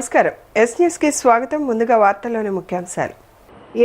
నమస్కారం. ఎస్ న్యూస్కి స్వాగతం. ముందుగా వార్తల్లోని ముఖ్యాంశాలు.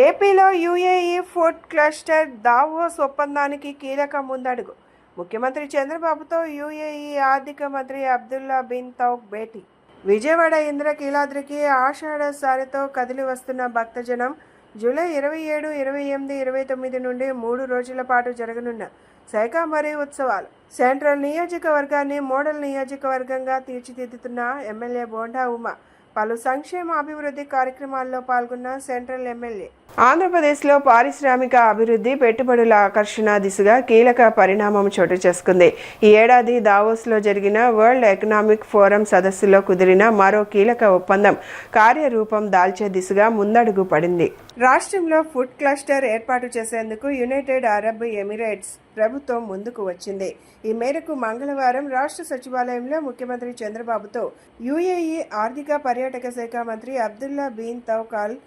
ఏపీలో యూఏఈ ఫుడ్ క్లస్టర్ దావోస్ ఒప్పందానికి కీలక ముందడుగు. ముఖ్యమంత్రి చంద్రబాబుతో యూఏఈ ఆర్థిక మంత్రి అబ్దుల్లా బిన్ తౌక్ భేటీ. విజయవాడ ఇంద్రకీలాద్రికి ఆషాఢ సారితో కదిలి వస్తున్న భక్తజనం. జూలై 27, 28, 29 నుండి 3 రోజుల పాటు జరగనున్న శాకాంబరి ఉత్సవాలు. సెంట్రల్ నియోజకవర్గాన్ని మోడల్ నియోజకవర్గంగా తీర్చిదిద్దుతున్న ఎమ్మెల్యే బోండా ఉమ పలు సంక్షేమ అభివృద్ధి కార్యక్రమాల్లో పాల్గొన్న సెంట్రల్ ఎమ్మెల్యే. ఆంధ్రప్రదేశ్లో పారిశ్రామిక అభివృద్ధి, పెట్టుబడుల ఆకర్షణ దిశగా కీలక పరిణామం చోటు చేసుకుంది. ఈ ఏడాది దావోస్లో జరిగిన వరల్డ్ ఎకనామిక్ ఫోరం సదస్సులో కుదిరిన మరో కీలక ఒప్పందం కార్యరూపం దాల్చే దిశగా ముందడుగు పడింది. రాష్ట్రంలో ఫుడ్ క్లస్టర్ ఏర్పాటు చేసేందుకు యునైటెడ్ అరబ్ ఎమిరేట్స్ ప్రభుత్వం ముందుకు వచ్చింది. ఈ మేరకు మంగళవారం రాష్ట్ర సచివాలయంలో ముఖ్యమంత్రి చంద్రబాబుతో యూఏఈ ఆర్థిక పర్యాటక శాఖ మంత్రి అబ్దుల్లా బిన్ తౌక్ అల్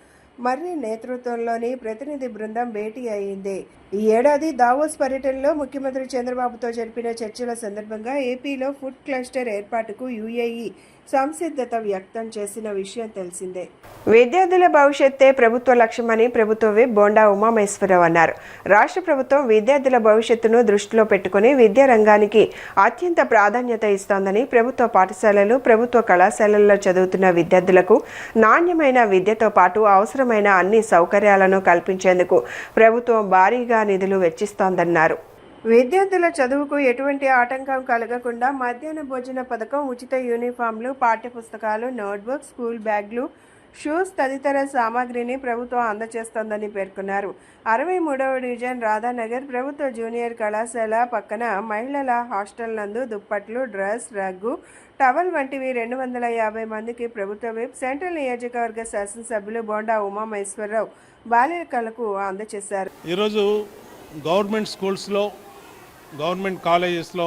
మర్రి నేతృత్వంలోని ప్రతినిధి బృందం భేటీ అయింది. ఈ ఏడాది దావోస్ పర్యటనలో ముఖ్యమంత్రి చంద్రబాబుతో జరిపిన చర్చల సందర్భంగా ఏపీలో ఫుడ్ క్లస్టర్ ఏర్పాటుకు యూఏఈ సంసిద్ధత వ్యక్తం చేసిన విషయం తెలిసిందే. విద్యార్థుల భవిష్యత్తే ప్రభుత్వ లక్ష్యమని ప్రభుత్వ విప్ బోండా ఉమామహేశ్వరరావు అన్నారు. రాష్ట్ర ప్రభుత్వం విద్యార్థుల భవిష్యత్తును దృష్టిలో పెట్టుకుని విద్యా రంగానికి అత్యంత ప్రాధాన్యత ఇస్తోందని, ప్రభుత్వ పాఠశాలలు, ప్రభుత్వ కళాశాలల్లో చదువుతున్న విద్యార్థులకు నాణ్యమైన విద్యతో పాటు అవసరమైన అన్ని సౌకర్యాలను కల్పించేందుకు ప్రభుత్వం భారీగా నిధులు వెచ్చిస్తోందన్నారు. విద్యార్థుల చదువుకు ఎటువంటి ఆటంకం కలగకుండా మధ్యాహ్న భోజన పథకం, ఉచిత యూనిఫామ్లు, పాఠ్యపుస్తకాలు, నోట్బుక్స్, స్కూల్ బ్యాగ్లు, షూస్ తదితర సామాగ్రిని ప్రభుత్వం అందజేస్తోందని పేర్కొన్నారు. 63వ డివిజన్ రాధానగర్ ప్రభుత్వ జూనియర్ కళాశాల పక్కన మహిళల హాస్టల్ నందు దుప్పట్లు, డ్రెస్, రగ్గు, టవల్ వంటివి 250 మందికి ప్రభుత్వ విప్ సెంట్రల్ నియోజకవర్గ శాసనసభ్యులు బోండా ఉమామహేశ్వరరావు బాలికలకు అందజేశారు. ఈరోజు గవర్నమెంట్ స్కూల్స్లో, గవర్నమెంట్ కాలేజెస్లో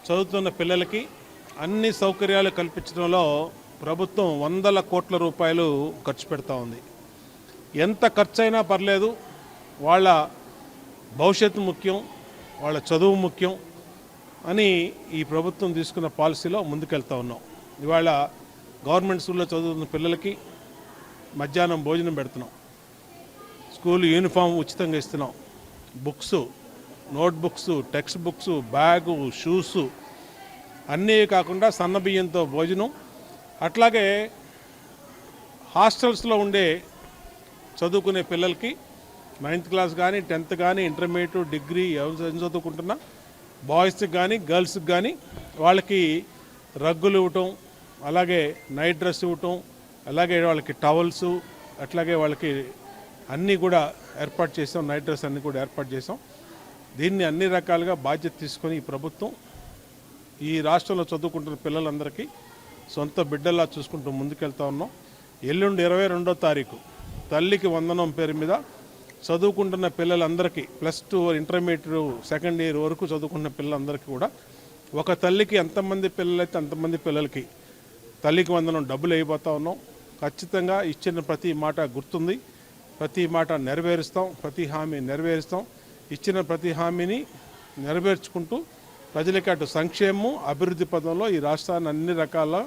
చదువుతున్న పిల్లలకి అన్ని సౌకర్యాలు కల్పించడంలో ప్రభుత్వం 100 కోట్ల రూపాయలు ఖర్చు పెడతా ఉంది. ఎంత ఖర్చు అయినా పర్లేదు, వాళ్ళ భవిష్యత్తు ముఖ్యం, వాళ్ళ చదువు ముఖ్యం అని ఈ ప్రభుత్వం తీసుకున్న పాలసీలో ముందుకెళ్తా ఉన్నాం. ఇవాళ గవర్నమెంట్ స్కూల్లో చదువుతున్న పిల్లలకి మధ్యాహ్నం భోజనం పెడుతున్నాం, స్కూల్ యూనిఫామ్ ఉచితంగా ఇస్తున్నాం, books, notebooks, text books, bag, shoes అన్నీ కాకుండా సన్నబియ్యంతో భోజనం. అట్లాగే హాస్టల్స్లో ఉండే చదువుకునే పిల్లలకి 9th క్లాస్ కానీ, 10th కానీ, ఇంటర్మీడియట్, డిగ్రీ ఎవరు చదువుకుంటున్నా బాయ్స్కి కానీ గర్ల్స్కి కానీ వాళ్ళకి రగ్గులు ఇవ్వటం, అలాగే నైట్ డ్రెస్ ఇవ్వటం, అలాగే వాళ్ళకి టవల్స్, అట్లాగే వాళ్ళకి అన్నీ కూడా ఏర్పాటు చేసాం. నైట్ డ్రెస్ అన్నీ కూడా ఏర్పాటు చేసాం. దీన్ని అన్ని రకాలుగా బాధ్యత తీసుకొని ఈ ప్రభుత్వం ఈ రాష్ట్రంలో చదువుకుంటున్న పిల్లలందరికీ సొంత బిడ్డల్లా చూసుకుంటూ ముందుకెళ్తా ఉన్నాం. ఎల్లుండి 22వ తారీఖు తల్లికి వందనం పేరు మీద చదువుకుంటున్న పిల్లలందరికీ +2 ఇంటర్మీడియట్ సెకండ్ ఇయర్ వరకు చదువుకుంటున్న పిల్లలందరికీ కూడా ఒక తల్లికి ఎంతమంది పిల్లలైతే అంతమంది పిల్లలకి తల్లికి వందనం డబ్బులు అయిపోతా ఉన్నాం. ఖచ్చితంగా ఇచ్చిన ప్రతి మాట గుర్తుంది, ప్రతి మాట నెరవేరుస్తాం, ప్రతి హామీ నెరవేరుస్తాం. ఇచ్చిన ప్రతి హామీని నెరవేర్చుకుంటూ ప్రజలకి అటు సంక్షేమం, అభివృద్ధి పదంలో ఈ రాష్ట్రాన్ని అన్ని రకాల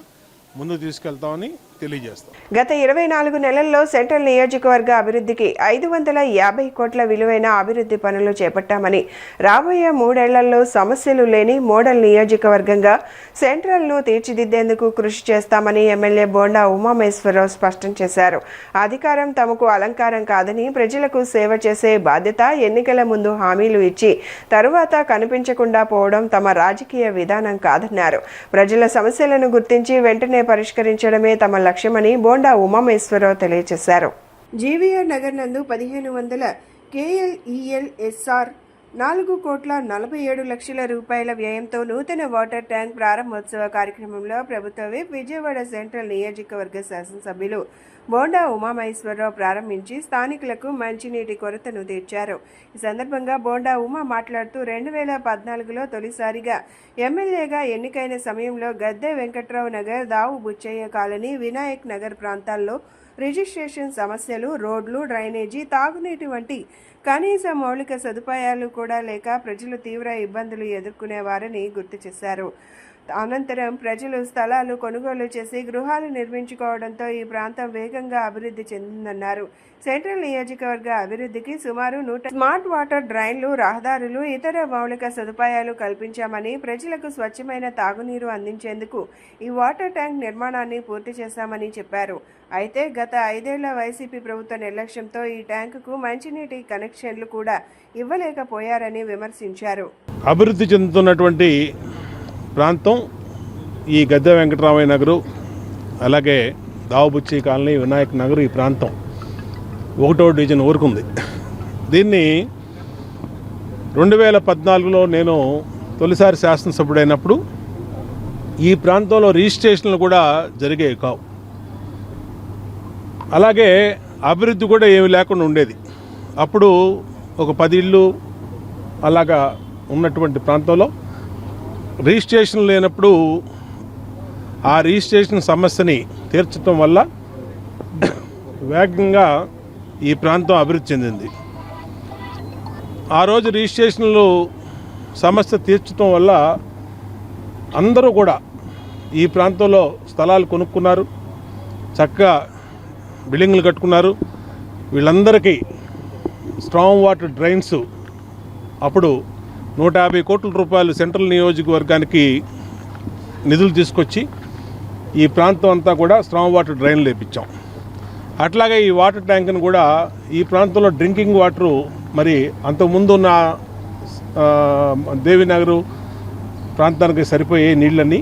ముందు తీసుకెళ్తామని తెలియజేస్తాం. గత 24 నెలల్లో సెంట్రల్ నియోజకవర్గ అభివృద్ధికి 550 కోట్ల విలువైన అభివృద్ధి పనులు చేపట్టామని, రాబోయే 3 ఏళ్లలో సమస్యలు లేని మోడల్ నియోజకవర్గంగా సెంట్రల్ను తీర్చిదిద్దేందుకు కృషి చేస్తామని ఎమ్మెల్యే బోండా ఉమామహేశ్వరరావు స్పష్టం చేశారు. అధికారం తమకు అలంకారం కాదని, ప్రజలకు సేవ చేసే బాధ్యత, ఎన్నికల ముందు హామీలు ఇచ్చి తరువాత కనిపించకుండా పోవడం తమ రాజకీయ విధానం కాదన్నారు. ప్రజల సమస్యలను గుర్తించి వెంటనే పరిష్కరించడమే తమ లక్ష్యమని బోండా ఉమామహేశ్వరరావు తెలియజేశారు. జీవీఆర్ నగర్ నందు 1500 KLELSR 4,47 రూపాయల వ్యయంతో నూతన వాటర్ ట్యాంక్ ప్రారంభోత్సవ కార్యక్రమంలో ప్రభుత్వ విప్ విజయవాడ సెంట్రల్ నియోజకవర్గ శాసనసభ్యులు బోండా ఉమామహేశ్వరరావు ప్రారంభించి స్థానికులకు మంచినీటి కొరతను తీర్చారు. ఈ సందర్భంగా బోండా ఉమా మాట్లాడుతూ 2014లో తొలిసారిగా ఎమ్మెల్యేగా ఎన్నికైన సమయంలో గద్దె వెంకట్రావు నగర్, దావు బుచ్చయ్య కాలనీ, వినాయక్ నగర్ ప్రాంతాల్లో రిజిస్ట్రేషన్ సమస్యలు, రోడ్లు, డ్రైనేజీ, తాగునీటి వంటి కనీస మౌలిక సదుపాయాలు కూడా లేక ప్రజలు తీవ్ర ఇబ్బందులు ఎదుర్కొనేవారని గుర్తు చేశారు. అనంతరం ప్రజలు స్థలాలు కొనుగోలు చేసి గృహాలు నిర్మించుకోవడంతో ఈ ప్రాంతం వేగంగా అభివృద్ధి చెందిందన్నారు. సెంట్రల్ నియోజకవర్గ అభివృద్ధికి సుమారు 100 స్మార్ట్ వాటర్ డ్రైన్లు, రహదారులు, ఇతర మౌలిక సదుపాయాలు కల్పించామని, ప్రజలకు స్వచ్ఛమైన తాగునీరు అందించేందుకు ఈ వాటర్ ట్యాంక్ నిర్మాణాన్ని పూర్తి చేశామని చెప్పారు. అయితే గత 5 ఏళ్ల వైసీపీ ప్రభుత్వ నిర్లక్ష్యంతో ఈ ట్యాంకుకు మంచినీటి కనెక్షన్లు కూడా ఇవ్వలేకపోయారని విమర్శించారు. అభివృద్ధి చెందుతున్నటువంటి ప్రాంతం ఈ గద్దె వెంకటరామయ్య నగరు, అలాగే దావబుచ్చి కాలనీ, వినాయక్ నగర్, ఈ ప్రాంతం 1వ డివిజన్ ఊరుకుంది. దీన్ని 2014లో నేను తొలిసారి శాసనసభ్యుడైనప్పుడు ఈ ప్రాంతంలో రిజిస్ట్రేషన్లు కూడా జరిగేవి కావు. అలాగే అభివృద్ధి కూడా ఏమి లేకుండా ఉండేది. అప్పుడు ఒక 10 ఇళ్ళు అలాగా ఉన్నటువంటి ప్రాంతంలో రిజిస్ట్రేషన్ లేనప్పుడు ఆ రిజిస్ట్రేషన్ సమస్యని తీర్చడం వల్ల వేగంగా ఈ ప్రాంతం అభివృద్ధి చెందింది. ఆ రోజు రిజిస్ట్రేషన్లు సమస్య తీర్చడం వల్ల అందరూ కూడా ఈ ప్రాంతంలో స్థలాలు కొనుక్కున్నారు, చక్కగా బిల్డింగ్లు కట్టుకున్నారు. వీళ్ళందరికీ స్ట్రాంగ్ వాటర్ డ్రైన్స్ అప్పుడు 150 కోట్ల రూపాయలు సెంట్రల్ నియోజకవర్గానికి నిధులు తీసుకొచ్చి ఈ ప్రాంతం అంతా కూడా స్ట్రాంగ్ వాటర్ డ్రైన్లు వేయించాం. అట్లాగే ఈ వాటర్ ట్యాంక్ని కూడా ఈ ప్రాంతంలో డ్రింకింగ్ వాటరు మరి అంతకుముందు ఉన్న దేవినగరు ప్రాంతానికి సరిపోయే నీళ్ళని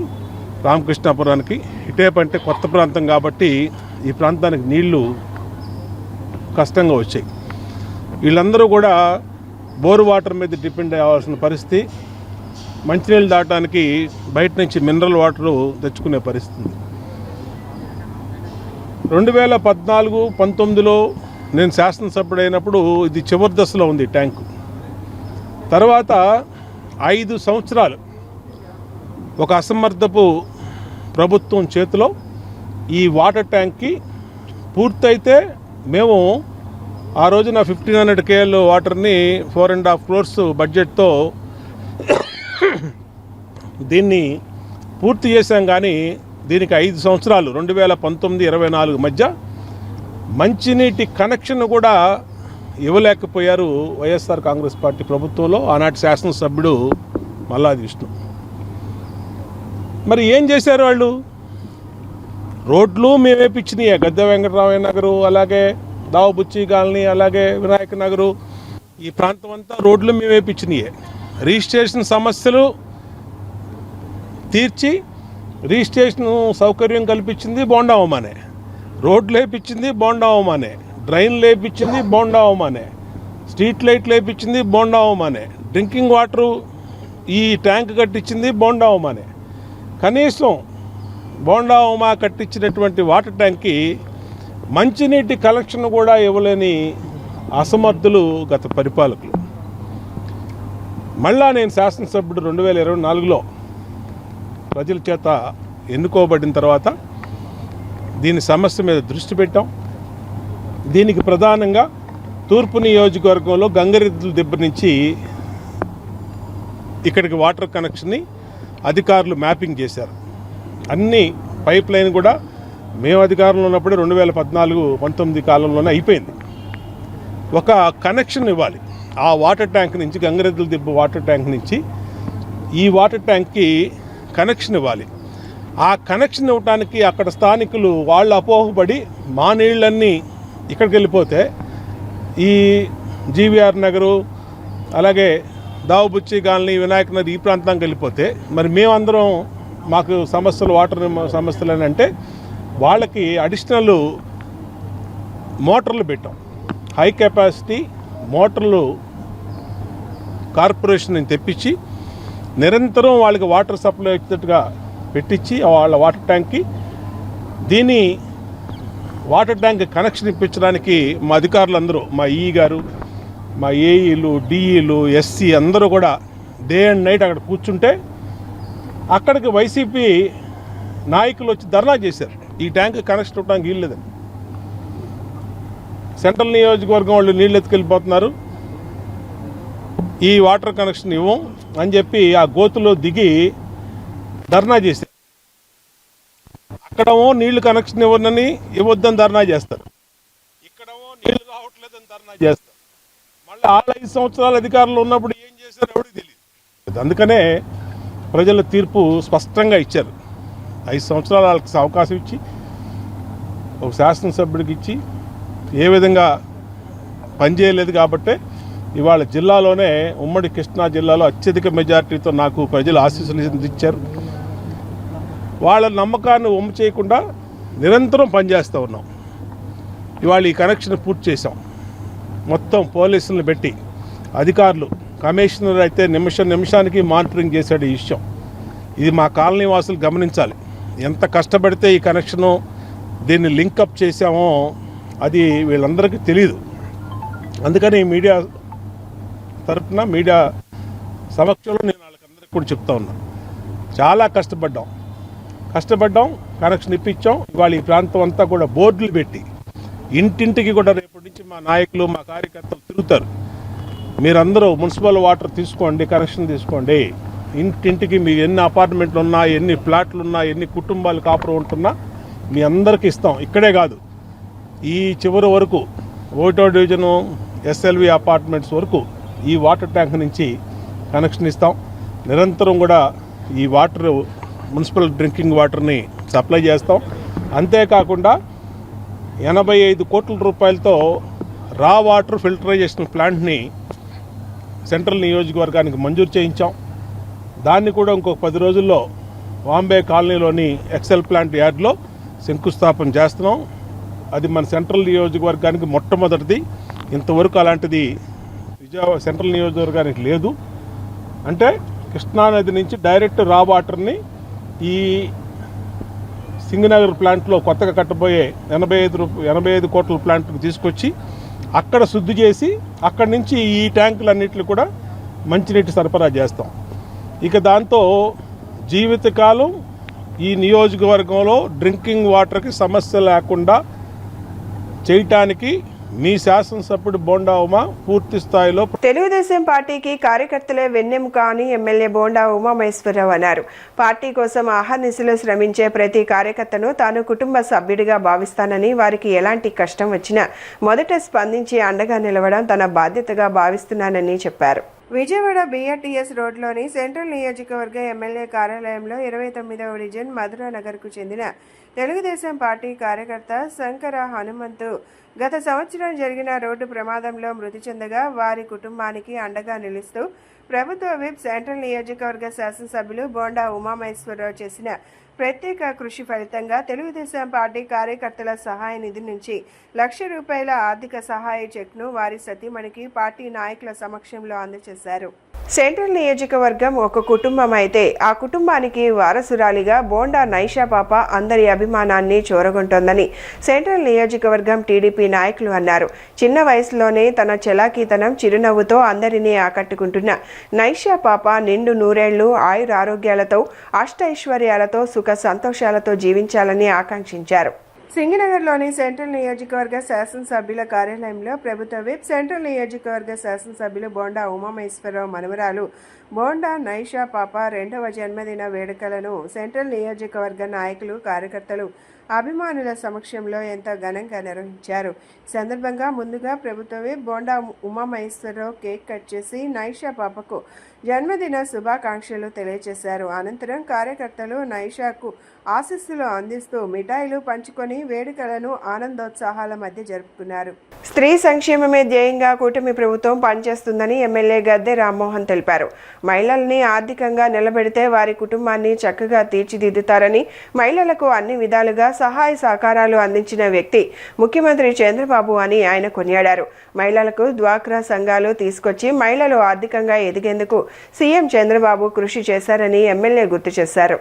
రామకృష్ణాపురానికి, ఇటేపు అంటే కొత్త ప్రాంతం కాబట్టి ఈ ప్రాంతానికి నీళ్లు కష్టంగా వచ్చాయి. వీళ్ళందరూ కూడా బోర్ వాటర్ మీద డిపెండ్ అవ్వాల్సిన పరిస్థితి, మంచినీళ్ళు దాటానికి బయట నుంచి మినరల్ వాటరు తెచ్చుకునే పరిస్థితి. 2014-19లో నేను శాసనసభ్యుడైనప్పుడు ఇది చివరి దశలో ఉంది ట్యాంకు. తర్వాత 5 సంవత్సరాలు ఒక అసమర్థపు ప్రభుత్వం చేతిలో ఈ వాటర్ ట్యాంక్కి పూర్తయితే మేము ఆ రోజున 1500 KL వాటర్ని 4.5 crores బడ్జెట్తో దీన్ని పూర్తి చేశాం. కానీ దీనికి 5 సంవత్సరాలు 2019-24 మధ్య మంచినీటి కనెక్షన్ కూడా ఇవ్వలేకపోయారు వైఎస్ఆర్ కాంగ్రెస్ పార్టీ ప్రభుత్వంలో ఆనాటి శాసనసభ్యుడు మల్లాది విష్ణు. మరి ఏం చేశారు వాళ్ళు? రోడ్లు మేమేపించినాయే, గద్దె వెంకటరామయ్య నగరు, అలాగే దావబుచ్చి కాలనీ, అలాగే వినాయక నగరు, ఈ ప్రాంతం అంతా రోడ్లు మేమేపించినాయే. రిజిస్ట్రేషన్ సమస్యలు తీర్చి రిజిస్ట్రేషన్ సౌకర్యం కల్పించింది బోండావమానే, రోడ్లు వేయించింది బోండావమానే, డ్రైన్లు వేయించింది బోండావమానే, స్ట్రీట్ లైట్లు వేయించింది బోండావమానే, డ్రింకింగ్ వాటరు ఈ ట్యాంక్ కట్టించింది బోండావమానే. కనీసం బోండావమా కట్టించినటువంటి వాటర్ ట్యాంక్కి మంచినీటి కలెక్షన్ కూడా ఇవ్వలేని అసమర్థులు గత పరిపాలకులు. మళ్ళా నేను శాసనసభ్యుడు 2024లో ప్రజల చేత ఎన్నుకోబడిన తర్వాత దీని సమస్య మీద దృష్టి పెట్టాం. దీనికి ప్రధానంగా తూర్పు నియోజకవర్గంలో గంగరెద్దుల దెబ్బ నుంచి ఇక్కడికి వాటర్ కనెక్షన్ని అధికారులు మ్యాపింగ్ చేశారు. అన్ని పైప్ లైన్ కూడా మేము అధికారంలో ఉన్నప్పుడే 2014-19 కాలంలోనే అయిపోయింది. ఒక కనెక్షన్ ఇవ్వాలి ఆ వాటర్ ట్యాంక్ నుంచి, గంగరెద్దుల దిబ్బ వాటర్ ట్యాంక్ నుంచి ఈ వాటర్ ట్యాంక్కి కనెక్షన్ ఇవ్వాలి. ఆ కనెక్షన్ ఇవ్వడానికి అక్కడ స్థానికులు వాళ్ళు అపోహపడి మా నీళ్ళన్నీ ఇక్కడికి వెళ్ళిపోతే ఈ జీవీఆర్ నగరు, అలాగే దావబుచ్చి కాలనీ, వినాయక నగర్ ఈ ప్రాంతానికి వెళ్ళిపోతే మరి మేమందరం మాకు సమస్యలు వాటర్ సమస్యలు అని అంటే వాళ్ళకి అడిషనల్ మోటార్లు పెట్టాం. హై కెపాసిటీ మోటార్లు కార్పొరేషన్ నుంచి తెప్పించి నిరంతరం వాళ్ళకి వాటర్ సప్లై వచ్చేటట్టుగా పెట్టించి వాళ్ళ వాటర్ ట్యాంక్కి దీని వాటర్ ట్యాంక్ కనెక్షన్ ఇప్పించడానికి మా అధికారులందరూ, మా ఈ గారు, మా ఏఈలు, డిఈలు, ఎస్సీ అందరూ కూడా డే అండ్ నైట్ అక్కడ కూర్చుంటే అక్కడికి వైసీపీ నాయకులు వచ్చి ధర్నా చేశారు. ఈ ట్యాంక్ కనెక్షన్ ఇవ్వడానికి వీలు లేదని. సెంట్రల్ నియోజకవర్గం వాళ్ళు నీళ్ళు ఎత్తుకెళ్ళిపోతున్నారు, ఈ వాటర్ కనెక్షన్ ఇవ్వం అని చెప్పి ఆ గోతులో దిగి ధర్నా చేశారు. అక్కడేమో నీళ్లు కనెక్షన్ ఇవ్వద్దని ధర్నా చేస్తారు, ఇక్కడేమో నీళ్లు రావట్లేదని ధర్నా చేస్తారు. మళ్ళీ 5 సంవత్సరాలు అధికారులు ఉన్నప్పుడు ఏం చేశారో ఎవరికి తెలియదు. అందుకనే ప్రజల తీర్పు స్పష్టంగా ఇచ్చారు. 5 సంవత్సరాలు వాళ్ళకి అవకాశం ఇచ్చి ఒక శాసనసభ్యుడికి ఇచ్చి ఏ విధంగా పనిచేయలేదు కాబట్టే ఇవాళ జిల్లాలోనే ఉమ్మడి కృష్ణా జిల్లాలో అత్యధిక మెజార్టీతో నాకు ప్రజలు ఆశీస్సులు ఇచ్చారు. వాళ్ళ నమ్మకాన్ని వమ్ము చేయకుండా నిరంతరం పనిచేస్తూ ఉన్నాం. ఇవాళ ఈ కనెక్షన్ పూర్తి చేసాం. మొత్తం పోలీసులను పెట్టి అధికారులు, కమిషనర్ అయితే నిమిషానికి మానిటరింగ్ చేశాడు ఈ విషయం. ఇది మా కాలనీ వాసులు గమనించాలి. ఎంత కష్టపడితే ఈ కనెక్షను దీన్ని లింకప్ చేసామో అది వీళ్ళందరికీ తెలియదు. అందుకని మీడియా తరఫున, మీడియా సమక్షంలో నేను వాళ్ళకందరికీ కూడా చెప్తా ఉన్నా, చాలా కష్టపడ్డాం, కనెక్షన్ ఇప్పించాం. ఇవాళ ఈ ప్రాంతం అంతా కూడా బోర్డులు పెట్టి ఇంటింటికి కూడా రేపటి నుంచి మా నాయకులు, మా కార్యకర్తలు తిరుగుతారు. మీరందరూ మున్సిపల్ వాటర్ తీసుకోండి, కనెక్షన్ తీసుకోండి. ఇంటింటికి మీ ఎన్ని అపార్ట్మెంట్లు ఉన్నా, ఎన్ని ఫ్లాట్లు ఉన్నా, ఎన్ని కుటుంబాలు కాపురం ఉంటున్నా మీ అందరికీ ఇస్తాం. ఇక్కడే కాదు, ఈ చివరి వరకు 1వ డివిజను ఎస్ఎల్వి అపార్ట్మెంట్స్ వరకు ఈ వాటర్ ట్యాంక్ నుంచి కనెక్షన్ ఇస్తాం. నిరంతరం కూడా ఈ వాటర్, మున్సిపల్ డ్రింకింగ్ వాటర్ని సప్లై చేస్తాం. అంతేకాకుండా 85 కోట్ల రూపాయలతో రా వాటర్ ఫిల్టరైజేషన్ ప్లాంట్ని సెంట్రల్ నియోజకవర్గానికి మంజూరు చేయించాం. దాన్ని కూడా ఇంకొక 10 రోజుల్లో వాంబే కాలనీలోని ఎక్సెల్ ప్లాంట్ యార్డ్లో శంకుస్థాపన చేస్తున్నాం. అది మన సెంట్రల్ నియోజకవర్గానికి మొట్టమొదటిది. ఇంతవరకు అలాంటిది సెంట్రల్ నియోజకవర్గానికి లేదు. అంటే కృష్ణానది నుంచి డైరెక్ట్ రా వాటర్ని ఈ సింగనగర్ ప్లాంట్లో కొత్తగా కట్టబోయే 85 కోట్ల ప్లాంట్కి తీసుకొచ్చి అక్కడ శుద్ధి చేసి అక్కడి నుంచి ఈ ట్యాంకులన్నింటినీ కూడా మంచినీటి సరఫరా చేస్తాం. ఇక దాంతో జీవితకాలం ఈ నియోజకవర్గంలో డ్రింకింగ్ వాటర్కి సమస్య లేకుండా చేయటానికి మీ శాసనసభ్యుడు బోండా ఉమా పూర్తి స్థాయిలో. తెలుగుదేశం పార్టీకి కార్యకర్తలే వెన్నెముక అని ఎమ్మెల్యే బోండా ఉమామహేశ్వరరావు అన్నారు. పార్టీ కోసం అహర్నిశలు శ్రమించే ప్రతి కార్యకర్తను తాను కుటుంబ సభ్యుడిగా భావిస్తానని, వారికి ఎలాంటి కష్టం వచ్చినా మొదట స్పందించి అండగా నిలవడం తన బాధ్యతగా భావిస్తున్నానని చెప్పారు. విజయవాడ బిఆర్టీఎస్ రోడ్లోని సెంట్రల్ నియోజకవర్గ ఎమ్మెల్యే కార్యాలయంలో 29వ డివిజన్ మధురా నగర్కు చెందిన తెలుగుదేశం పార్టీ కార్యకర్త శంకర హనుమంతు గత సంవత్సరం జరిగిన రోడ్డు ప్రమాదంలో మృతి చెందగా వారి కుటుంబానికి అండగా నిలుస్తూ ప్రభుత్వ విప్ సెంట్రల్ నియోజకవర్గ శాసనసభ్యులు బోండా ఉమామహేశ్వరరావు చేసిన ప్రత్యేక కృషి ఫలితంగా తెలుగుదేశం పార్టీ కార్యకర్తల సహాయ నిధి నుంచి ₹1,00,000 ఆర్థిక సహాయ చెక్ను వారి సతీమణికి పార్టీ నాయకుల సమక్షంలో అందజేశారు. సెంట్రల్ నియోజకవర్గం ఒక కుటుంబం అయితే ఆ కుటుంబానికి వారసురాలిగా బోండా నైషా పాప అందరి అభిమానాన్ని చూరగొంటోందని సెంట్రల్ నియోజకవర్గం టీడీపీ నాయకులు అన్నారు. చిన్న వయసులోనే తన చలాకీతనం, చిరునవ్వుతో అందరినీ ఆకట్టుకుంటున్న నైషా పాప నిండు నూరేళ్లు ఆయురారోగ్యాలతో, అష్టైశ్వర్యాలతో, సుఖ సంతోషాలతో జీవించాలని ఆకాంక్షించారు. సింగనగర్లోని సెంట్రల్ నియోజకవర్గ శాసనసభ్యుల కార్యాలయంలో ప్రభుత్వ విప్ సెంట్రల్ నియోజకవర్గ శాసనసభ్యులు బోండా ఉమామహేశ్వరరావు మనవరాలు బోండా నైషా పాప 2వ జన్మదిన వేడుకలను సెంట్రల్ నియోజకవర్గ నాయకులు, కార్యకర్తలు, అభిమానుల సమక్షంలో ఎంతో ఘనంగా నిర్వహించారు. సందర్భంగా ముందుగా ప్రభుత్వ whip Bonda Umamaheswararao cake cut చేసి నైషా పాపకు జన్మదిన శుభాకాంక్షలు తెలియజేశారు. అనంతరం కార్యకర్తలు నైషాకు ఆశీస్సులు అందిస్తూ మిఠాయిలు పంచుకొని వేడుకలను ఆనందోత్సాహాల మధ్య జరుపుకున్నారు. స్త్రీ సంక్షేమమే ధ్యేయంగా కూటమి ప్రభుత్వం పనిచేస్తుందని ఎమ్మెల్యే గద్దె రామ్మోహన్ తెలిపారు. మహిళల్ని ఆర్థికంగా నిలబెడితే వారి కుటుంబాన్ని చక్కగా తీర్చిదిద్దుతారని, మహిళలకు అన్ని విధాలుగా సహాయ సహకారాలు అందించిన వ్యక్తి ముఖ్యమంత్రి చంద్రబాబు అని ఆయన కొనియాడారు. మహిళలకు డ్వాక్రా సంఘాలు తీసుకొచ్చి మహిళలు ఆర్థికంగా ఎదిగేందుకు సీఎం చంద్రబాబు కృషి చేశారని ఎమ్మెల్యే గుర్తు చేశారు.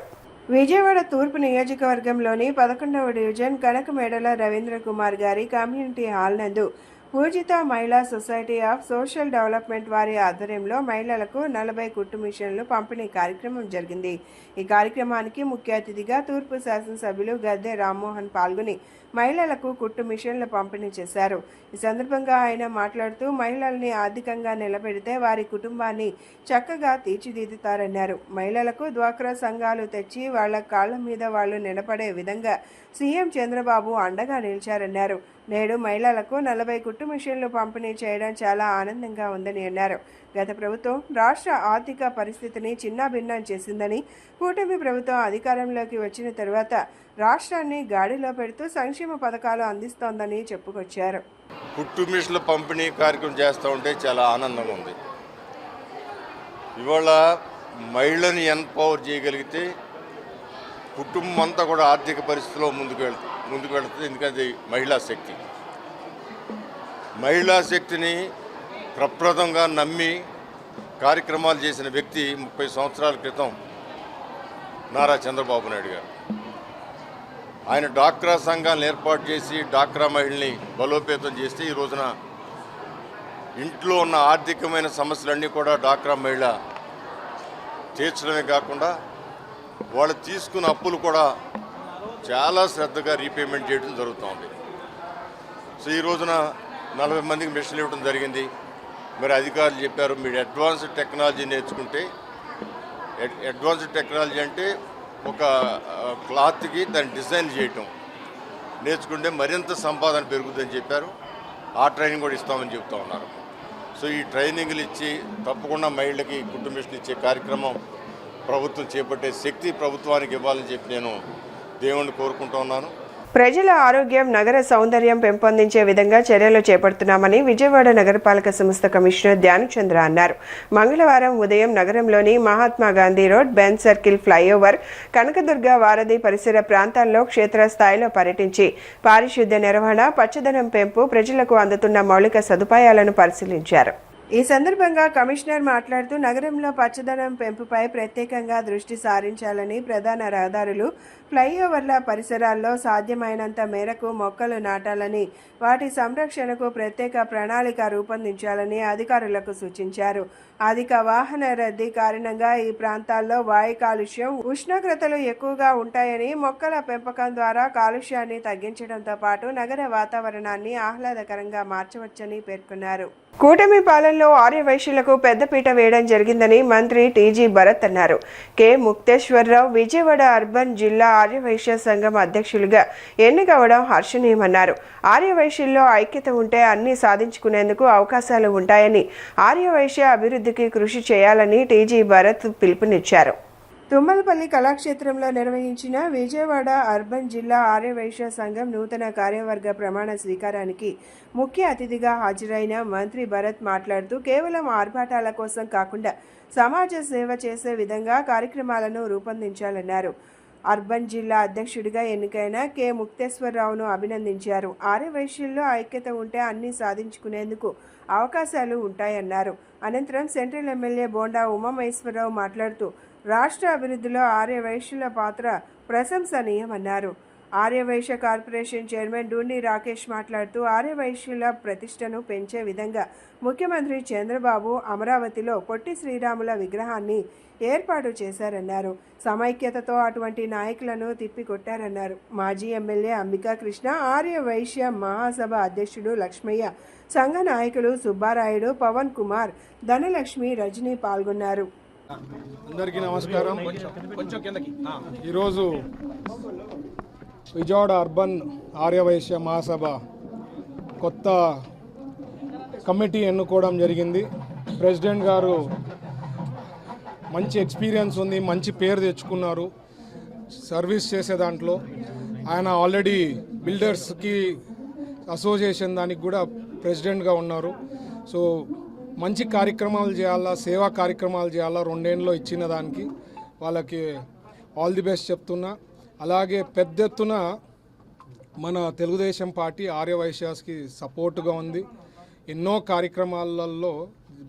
విజయవాడ తూర్పు నియోజకవర్గంలోని 11వ డివిజన్ కనకమేడల రవీంద్ర కుమార్ గారి కమ్యూనిటీ హాల్ నందు పూజిత మహిళా సొసైటీ ఆఫ్ సోషల్ డెవలప్మెంట్ వారి ఆధ్వర్యంలో మహిళలకు 40 కుట్టు మిషన్లు పంపిణీ కార్యక్రమం జరిగింది. ఈ కార్యక్రమానికి ముఖ్య అతిథిగా తూర్పు శాసనసభ్యులు గద్దె రామ్మోహన్ పాల్గొని మహిళలకు కుట్టు మిషన్లు పంపిణీ చేశారు. ఈ సందర్భంగా ఆయన మాట్లాడుతూ మహిళల్ని ఆర్థికంగా నిలబెడితే వారి కుటుంబాన్ని చక్కగా తీర్చిదిద్దుతారన్నారు. మహిళలకు డ్వాక్రా సంఘాలు తెచ్చి వాళ్ల కాళ్ల మీద వాళ్లు నిలబడే విధంగా సీఎం చంద్రబాబు అండగా నిలిచారన్నారు. నేడు మహిళలకు 40 కుట్టు మిషన్లు పంపిణీ చేయడం చాలా ఆనందంగా ఉందని అన్నారు. గత ప్రభుత్వం రాష్ట్ర ఆర్థిక పరిస్థితిని చిన్నాభిన్నం చేసిందని, కూటమి ప్రభుత్వం అధికారంలోకి వచ్చిన తరువాత రాష్ట్రాన్ని గాడిలో పెడుతూ సంక్షేమ పథకాలు అందిస్తోందని చెప్పుకొచ్చారు. కుట్టు మిషన్ల పంపిణీ కార్యక్రమం చేస్తూ ఉంటే చాలా ఆనందంగా ఉంది. ఇవాళ మహిళని ఎంపవర్ చేయగలిగితే కుటుంబం అంతా కూడా ఆర్థిక పరిస్థితిలో ముందుకు వెళ్తుంది. ఎందుకంటే మహిళా శక్తి, మహిళా శక్తిని ప్రప్రదంగా నమ్మి కార్యక్రమాలు చేసిన వ్యక్తి 30 సంవత్సరాల క్రితం నారా చంద్రబాబు నాయుడు గారు. ఆయన డ్వాక్రా సంఘాలను ఏర్పాటు చేసి డ్వాక్రా మహిళల్ని బలోపేతం చేస్తే ఈ రోజున ఇంట్లో ఉన్న ఆర్థికమైన సమస్యలన్నీ కూడా డ్వాక్రా మహిళ తీర్చడమే కాకుండా వాళ్ళు తీసుకున్న అప్పులు కూడా చాలా శ్రద్ధగా రీపేమెంట్ చేయడం జరుగుతుంది. సో ఈ రోజున 40 మందికి మిషన్లు ఇవ్వడం జరిగింది. మరి అధికారులు చెప్పారు, మీరు అడ్వాన్స్డ్ టెక్నాలజీ నేర్చుకుంటే, అడ్వాన్స్డ్ టెక్నాలజీ అంటే ఒక క్లాత్కి దాన్ని డిజైన్ చేయటం నేర్చుకుంటే మరింత సంపాదన పెరుగుతుందని చెప్పారు. ఆ ట్రైనింగ్ కూడా ఇస్తామని చెప్తా ఉన్నారు. సో ఈ ట్రైనింగ్లు ఇచ్చి తప్పకుండా మహిళలకి కుట్టు మిషన్ ఇచ్చే కార్యక్రమం ప్రభుత్వం చేపట్టే శక్తి ప్రభుత్వానికి ఇవ్వాలని చెప్పి నేను దేవుణ్ణి కోరుకుంటూ ఉన్నాను. ప్రజల ఆరోగ్యం, నగర సౌందర్యం పెంపొందించే విధంగా చర్యలు చేపడుతున్నామని విజయవాడ నగరపాలక సంస్థ కమిషనర్ ధ్యానచంద్ర అన్నారు. మంగళవారం ఉదయం నగరంలోని Mahatma Gandhi road, Ben circle flyover, Kanakadurga వారధి పరిసర ప్రాంతాల్లో క్షేత్రస్థాయిలో పర్యటించి పారిశుద్ధ్య నిర్వహణ, పచ్చదనం పెంపు, ప్రజలకు అందుతున్న మౌలిక సదుపాయాలను పరిశీలించారు. ఈ సందర్భంగా కమిషనర్ మాట్లాడుతూ నగరంలో పచ్చదనం పెంపుపై ప్రత్యేకంగా దృష్టి సారించాలని, ప్రధాన రహదారులు, ఫ్లైఓవర్ల పరిసరాల్లో సాధ్యమైనంత మేరకు మొక్కలు నాటాలని, వాటి సంరక్షణకు ప్రత్యేక ప్రణాళిక రూపొందించాలని అధికారులకు సూచించారు. అధిక వాహన రద్దీ కారణంగా ఈ ప్రాంతాల్లో వాయు కాలుష్యం, ఉష్ణోగ్రతలు ఎక్కువగా ఉంటాయని, మొక్కల పెంపకం ద్వారా కాలుష్యాన్ని తగ్గించడంతో పాటు నగర వాతావరణాన్ని ఆహ్లాదకరంగా మార్చవచ్చని పేర్కొన్నారు. కూటమి పాలనలో ఆర్యవైశ్యులకు పెద్దపీట వేయడం జరిగిందని మంత్రి టీజీ భరత్ అన్నారు. కె ముక్తేశ్వరరావు విజయవాడ అర్బన్ జిల్లా ఆర్యవైశ్య సంఘం అధ్యక్షులుగా ఎన్నికవడం హర్షణీయమన్నారు. ఆర్యవైశ్యుల్లో ఐక్యత ఉంటే అన్ని సాధించుకునేందుకు అవకాశాలు ఉంటాయని, ఆర్యవైశ్య అభివృద్ధికి కృషి చేయాలని టీజీ భరత్ పిలుపునిచ్చారు. తుమ్మలపల్లి కళాక్షేత్రంలో నిర్వహించిన విజయవాడ అర్బన్ జిల్లా ఆర్యవైశ్య సంఘం నూతన కార్యవర్గ ప్రమాణ స్వీకారానికి ముఖ్య అతిథిగా హాజరైన మంత్రి భరత్ మాట్లాడుతూ కేవలం ఆర్భాటాల కోసం కాకుండా సమాజ సేవ చేసే విధంగా కార్యక్రమాలను రూపొందించాలన్నారు. అర్బన్ జిల్లా అధ్యక్షుడిగా ఎన్నికైన కె ముక్తేశ్వరరావును అభినందించారు. ఆర్యవైశ్యుల్లో ఐక్యత ఉంటే అన్ని సాధించుకునేందుకు అవకాశాలు ఉంటాయన్నారు. అనంతరం సెంట్రల్ ఎమ్మెల్యే బోండా ఉమామహేశ్వరరావు మాట్లాడుతూ రాష్ట్ర అభివృద్ధిలో ఆర్యవైశ్యుల పాత్ర ప్రశంసనీయమన్నారు. ఆర్యవైశ్య కార్పొరేషన్ చైర్మన్ డూని రాకేష్ మాట్లాడుతూ ఆర్యవైశ్యుల ప్రతిష్టను పెంచే విధంగా ముఖ్యమంత్రి చంద్రబాబు అమరావతిలో పొట్టి శ్రీరాముల విగ్రహాన్ని ఏర్పాటు చేశారన్నారు. సమైక్యతతో అటువంటి నాయకులను తిప్పికొట్టారన్నారు. మాజీ ఎమ్మెల్యే అంబికా కృష్ణ, ఆర్యవైశ్య మహాసభ అధ్యక్షుడు లక్ష్మయ్య, సంఘ నాయకులు సుబ్బారాయుడు, పవన్ కుమార్, ధనలక్ష్మి, రజనీ పాల్గొన్నారు. అందరికీ నమస్కారం. ఈరోజు విజయవాడ అర్బన్ ఆర్యవైశ్య మహాసభ కొత్త కమిటీ ఎన్నుకోవడం జరిగింది. ప్రెసిడెంట్ గారు మంచి ఎక్స్పీరియన్స్ ఉంది, మంచి పేరు తెచ్చుకున్నారు సర్వీస్ చేసే దాంట్లో. ఆయన ఆల్రెడీ బిల్డర్స్కి అసోసియేషన్ దానికి కూడా ప్రెసిడెంట్గా ఉన్నారు. సో మంచి కార్యక్రమాలు చేయాలా, సేవా కార్యక్రమాలు చేయాలా, 2 ఏళ్ళలో ఇచ్చిన దానికి వాళ్ళకి ఆల్ ది బెస్ట్ చెప్తున్నా. అలాగే పెద్ద ఎత్తున మన తెలుగుదేశం పార్టీ ఆర్యవైశ్యాస్కి సపోర్టుగా ఉంది. ఎన్నో కార్యక్రమాలలో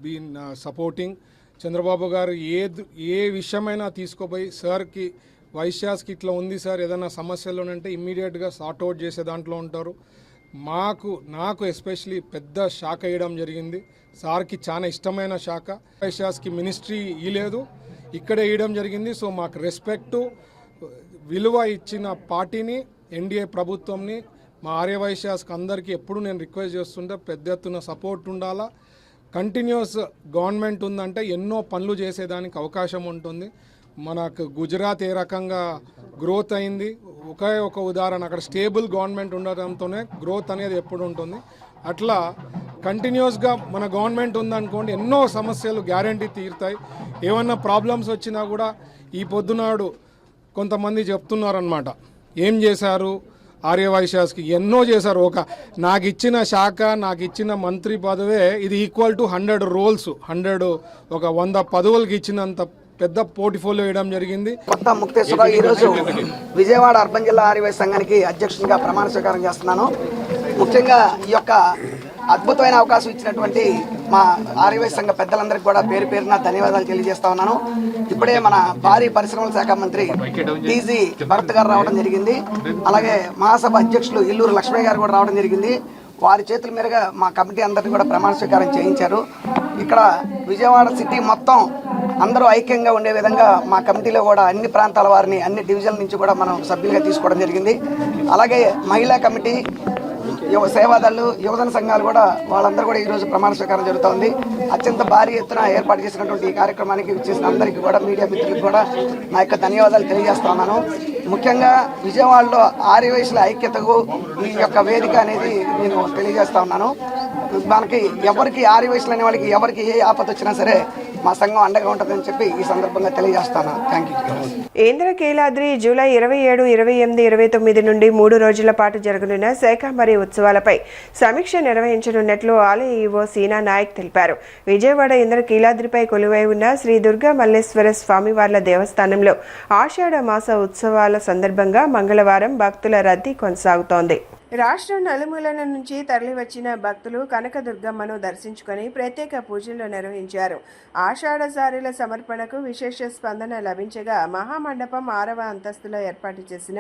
బీన్ సపోర్టింగ్. చంద్రబాబు గారు ఏ విషయమైనా తీసుకోపోయి సార్కి వైశ్యాస్కి ఇట్లా ఉంది సార్, ఏదైనా సమస్యలు అంటే ఇమ్మీడియట్గా సార్ట్అవుట్ చేసే దాంట్లో ఉంటారు. నాకు ఎస్పెషలీ పెద్ద శాఖ వేయడం జరిగింది. సార్కి చాలా ఇష్టమైన శాఖ. వైశ్యాస్కి మినిస్ట్రీ ఇవ్వలేదు, ఇక్కడే వేయడం జరిగింది. సో మాకు రెస్పెక్టు, విలువ ఇచ్చిన పార్టీని, ఎన్డీఏ ప్రభుత్వంని మా ఆర్యవైశ్యాస్కి అందరికీ ఎప్పుడు నేను రిక్వెస్ట్ చేస్తుంటే పెద్ద ఎత్తున సపోర్ట్ ఉండాలా. కంటిన్యూస్ గవర్నమెంట్ ఉందంటే ఎన్నో పనులు చేసేదానికి అవకాశం ఉంటుంది. మనకు గుజరాత్ ఏ రకంగా గ్రోత్ అయింది, ఒకే ఒక ఉదాహరణ, అక్కడ స్టేబుల్ గవర్నమెంట్ ఉండడంతోనే గ్రోత్ అనేది ఎప్పుడు ఉంటుంది. అట్లా కంటిన్యూస్గా మన గవర్నమెంట్ ఉందనుకోండి ఎన్నో సమస్యలు గ్యారంటీ తీరుతాయి. ఏమన్నా ప్రాబ్లమ్స్ వచ్చినా కూడా ఈ పొద్దునాడు కొంతమంది చెప్తున్నారనమాట, ఏం చేశారు ఆర్యవైశ్యాస్కి, ఎన్నో చేశారు. నాకు ఇచ్చిన శాఖ, నాకు ఇచ్చిన మంత్రి పదవే ఇది ఈక్వల్ టు 100 రోల్స్, 100 పదవులకి ఇచ్చినంత పెద్ద పోర్ట్ఫోలియో వేయడం జరిగింది. కొత్త ముక్తేశ్వరరావు ఈరోజు విజయవాడ అర్బన్ జిల్లా ఆర్యవైశ్య సంఘానికి అధ్యక్షునిగా ప్రమాణ స్వీకారం చేస్తున్నాను. ముఖ్యంగా ఈ యొక్క అద్భుతమైన అవకాశం ఇచ్చినటువంటి మా ఆర్యవైశ్య సంఘ పెద్దలందరికీ కూడా పేరు పేరున ధన్యవాదాలు తెలియజేస్తా ఉన్నాను. ఇప్పుడే మన భారీ పరిశ్రమల శాఖ మంత్రి టీజీ భరత్ గారు రావడం జరిగింది. అలాగే మహాసభ అధ్యక్షులు ఇల్లూరు లక్ష్మయ్య గారు కూడా రావడం జరిగింది. వారి చేతుల మీదుగా మా కమిటీ అందరినీ కూడా ప్రమాణ స్వీకారం చేయించారు. ఇక్కడ విజయవాడ సిటీ మొత్తం అందరూ ఐక్యంగా ఉండే విధంగా మా కమిటీలో కూడా అన్ని ప్రాంతాల వారిని, అన్ని డివిజన్ల నుంచి కూడా మనం సభ్యులుగా తీసుకోవడం జరిగింది. అలాగే మహిళా కమిటీ, సేవాదళ్ళు, యువజన సంఘాలు కూడా వాళ్ళందరూ కూడా ఈరోజు ప్రమాణ స్వీకారం జరుగుతోంది. అత్యంత భారీ ఎత్తున ఏర్పాటు చేసినటువంటి ఈ కార్యక్రమానికి చేసిన అందరికీ కూడా, మీడియా మిత్రులకు కూడా నా యొక్క ధన్యవాదాలు తెలియజేస్తా ఉన్నాను. ముఖ్యంగా విజయవాడలో ఆర్యవైశ్యుల ఐక్యతకు ఈ యొక్క వేదిక అనేది నేను తెలియజేస్తా ఉన్నాను. మనకి ఎవరికి ఆర్యవైశ్యులు అనే వాళ్ళకి ఎవరికి ఏ ఆపద వచ్చినా సరే మా సంఘం అండగా ఉంటుందని చెప్పి ఈ సందర్భంగా తెలియజేస్తాను. Thank you. ఇంద్రకీలాద్రి జూలై 27, 28, 29 నుండి 3 రోజుల పాటు జరగనున్న శాకంబరి ఉత్సవాలపై సమీక్ష నిర్వహించనున్నట్లు ఆలయ ఈవో సీనా నాయక్ తెలిపారు. విజయవాడ ఇంద్రకీలాద్రిపై కొలువై ఉన్న శ్రీ దుర్గా మల్లేశ్వర స్వామివార్ల దేవస్థానంలో ఆషాఢ మాస ఉత్సవాల సందర్భంగా మంగళవారం భక్తుల రద్దీ కొనసాగుతోంది. రాష్ట్రం నలుమూలల నుంచి తరలివచ్చిన భక్తులు కనకదుర్గమ్మను దర్శించుకొని ప్రత్యేక పూజలు నిర్వహించారు. ఆషాఢ సారీల సమర్పణకు విశేష స్పందన లభించగా మహామండపం 6వ అంతస్తులో ఏర్పాటు చేసిన